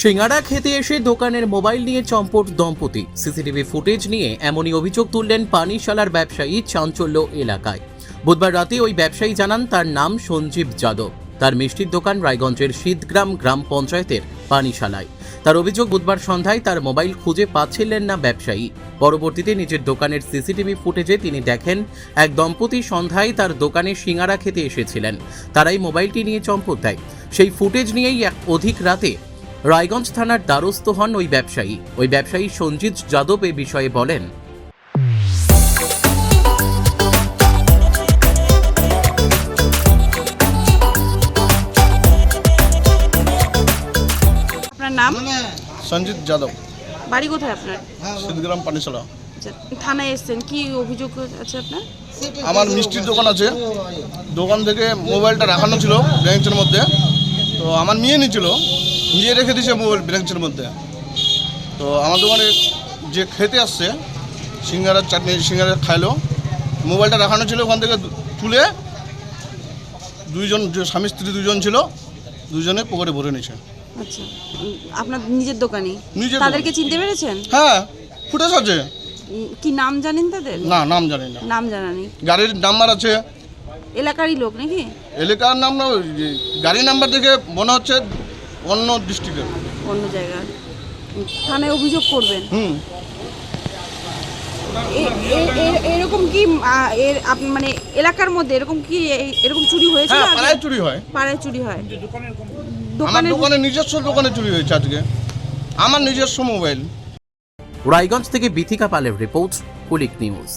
সিঙ্গাড়া খেতে এসে দোকানের মোবাইল নিয়ে চম্পট দম্পতি। সিসিটিভি ফুটেজ নিয়ে এমনই অভিযোগ তুললেন পানিশালার ব্যবসায়ী। চাঞ্চল্য এলাকায়। বুধবার রাতে ওই ব্যবসায়ী জানান তার নাম সঞ্জীব যাদব। তার মিষ্টির দোকান রায়গঞ্জের শীতগ্রাম গ্রাম পঞ্চায়েতের পানিশালায়। তার অভিযোগ, বুধবার সন্ধ্যায় তার মোবাইল খুঁজে পাচ্ছিলেন না ব্যবসায়ী। পরবর্তীতে নিজের দোকানের সিসিটিভি ফুটেজে তিনি দেখেন এক দম্পতি সন্ধ্যায় তার দোকানে সিঙ্গাড়া খেতে এসেছিলেন। তারাই মোবাইলটি নিয়ে চম্পট দেয়। সেই ফুটেজ নিয়েই এক অধিক রাতে রায়গঞ্জ থানার দ্বারস্থ হন ওই ব্যবসায়ী সঞ্জিত যাদব এ বিষয়ে বলেন, আপনার নাম? সঞ্জিত যাদব। বাড়ি কোথায় আপনার? শীতগ্রাম পানিশালা। আচ্ছা, থানায় এসেছেন, কি অভিযোগ আছে আপনার? আমার মিষ্টির দোকান আছে, দোকান থেকে মোবাইলটা রাখানো ছিল ব্রাঞ্চের মধ্যে। তো আমার নিয়ে নিয়েছিল, নিয়ে রেখে দিয়েছে মোবাইল ব্রাঞ্চের মধ্যে। তো আমার দোকানে যে খেতে আসছে সিঙ্গারার চাটনি সিঙ্গারা খাইলো, মোবাইলটা রাখানো ছিল, ওখান থেকে তুলে দুইজন, যে স্বামী স্ত্রী দুজন ছিল, দুজনে পকেটে ভরে নিয়েছে। আচ্ছা, আপনার নিজের দোকানে? নিজের তাদেরকে চিনতে পেরেছেন? হ্যাঁ, ফুটেজ আছে। কি নাম জানেন তাদের? না, নাম জানি না। নাম জানা নেই। গাড়ির নাম্বার আছে, এলাকারই লোক নাকি? এলাকার নাম না, গাড়ি নাম্বার দেখে মনে হচ্ছে অন্য ডিস্ট্রিক্টের, অন্য জায়গার। থানায় অভিযোগ করবেন? এরকম কি মানে এলাকার মধ্যে এরকম কি এরকম চুরি হয়েছে? হ্যাঁ, পাড়ায় চুরি হয়। পাড়ায় চুরি হয়। আমার দোকানে নিজস্ব দোকানে চুরি হয়েছে আজকে, আমার নিজস্ব মোবাইল। রায়গঞ্জ থেকে বিথিকা পালের রিপোর্ট, কুলিক নিউজ।